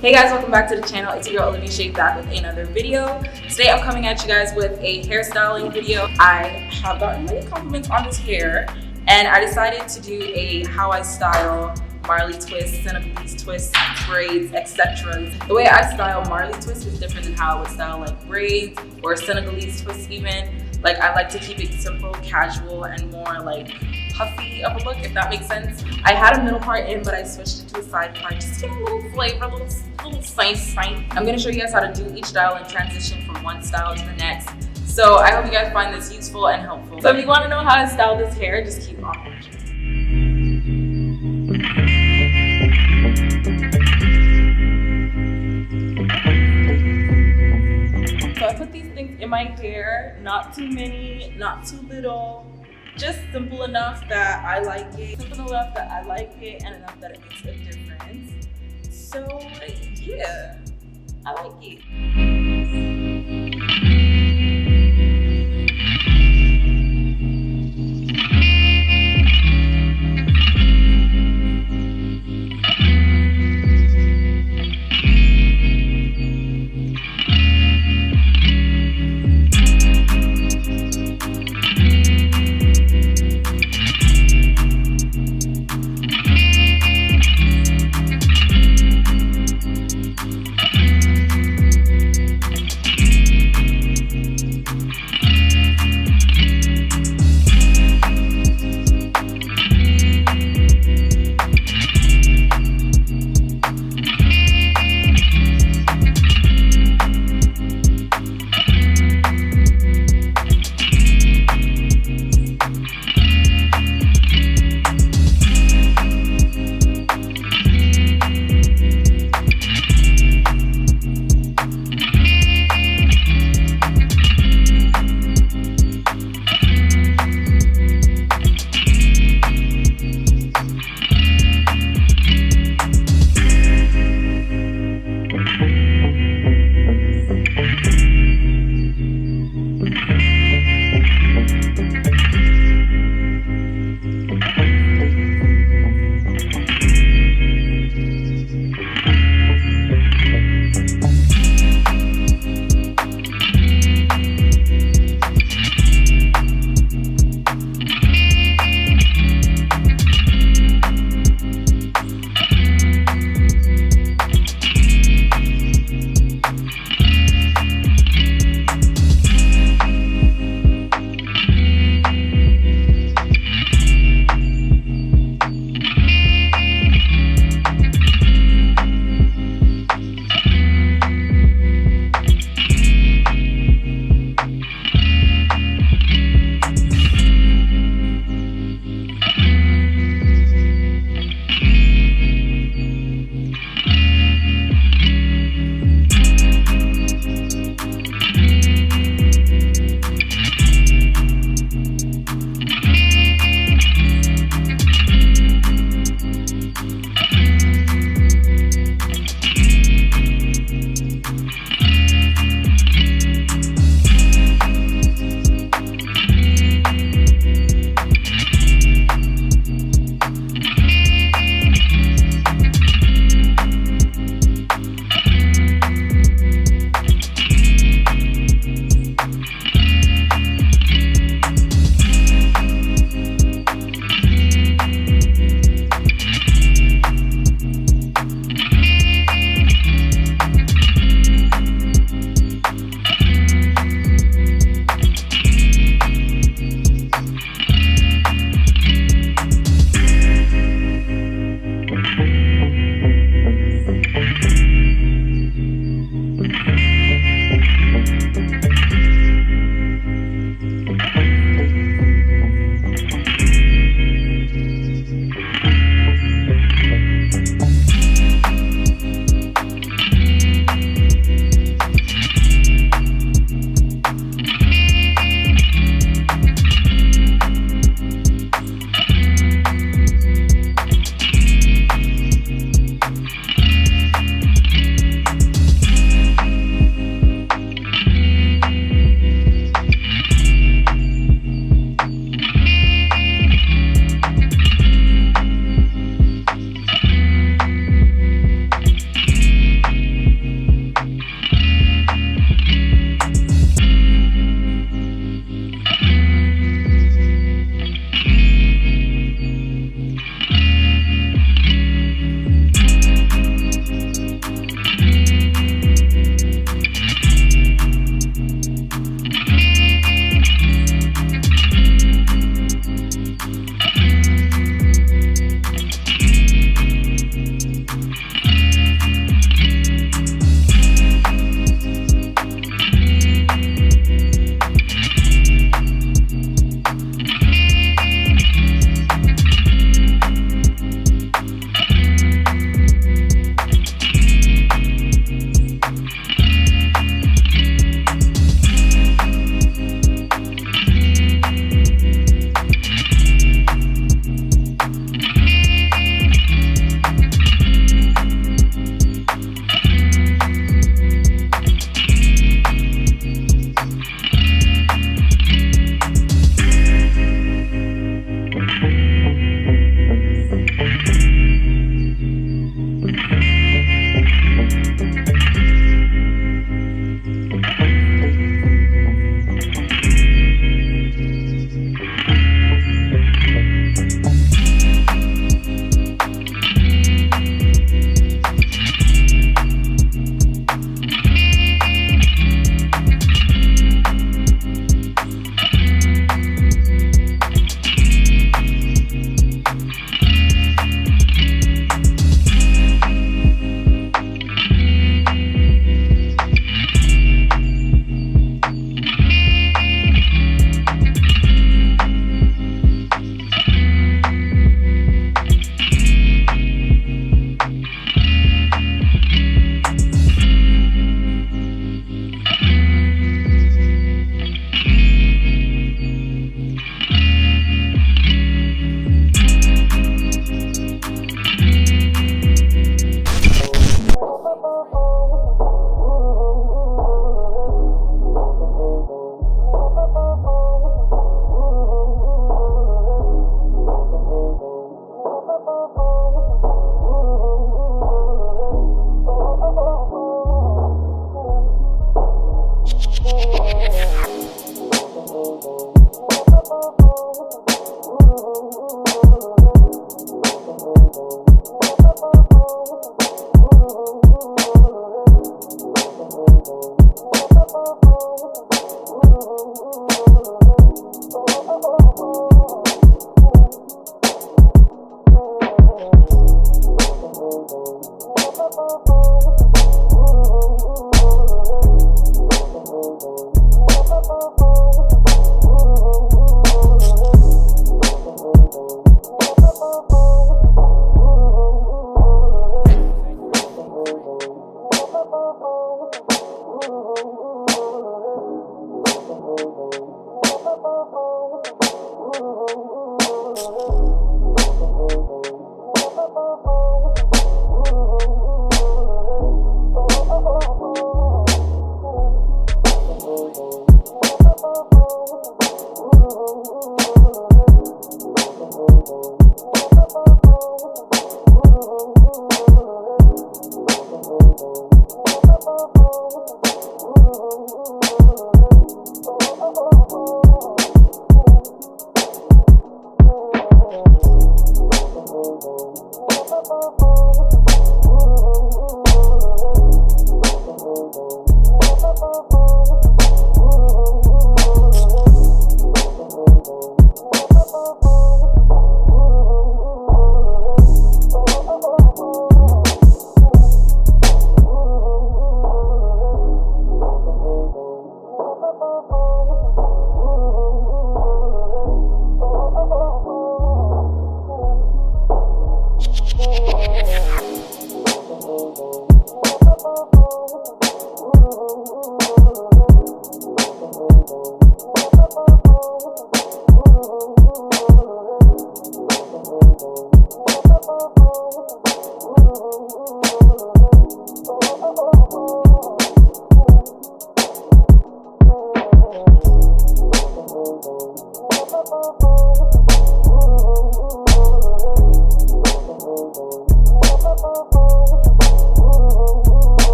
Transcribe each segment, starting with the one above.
Hey guys, welcome back to the channel. It's your girl Olivia Shay back with another video. Today I'm coming at you guys with a hairstyling video. I have gotten many compliments on this hair and I decided to do a how I style Marley twist, Senegalese twist, braids, etc. The way I style Marley twist is different than how I would style like braids or Senegalese twist even. Like I like to keep it simple, casual, and more like puffy of a look, if that makes sense. I had a middle part in, but I switched it to a side part just to get a little flavor, a little spice. I'm gonna show you guys how to do each style and transition from one style to the next. So I hope you guys find this useful and helpful. So if you wanna know how to style this hair, just keep on watching. So I put these things in my hair, not too many, not too little, just simple enough that I like it, simple enough that I like it, and enough that it makes a difference. So yeah, I like it.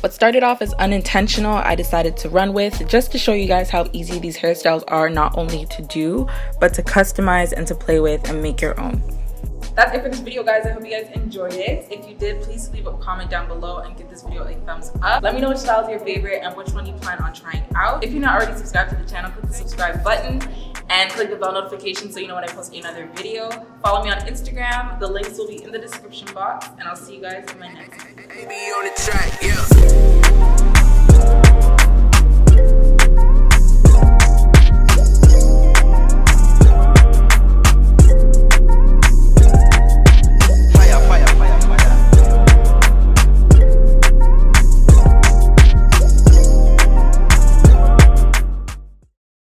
What started off as unintentional, I decided to run with just to show you guys how easy these hairstyles are, not only to do, but to customize and to play with and make your own. That's it for this video, guys. I hope you guys enjoyed it. If you did, please leave a comment down below and give this video a thumbs up. Let me know which style is your favorite and which one you plan on trying out. If you're not already subscribed to the channel, click the subscribe button and click the bell notification so you know when I post another video. Follow me on Instagram. The links will be in the description box, and I'll see you guys in my next video.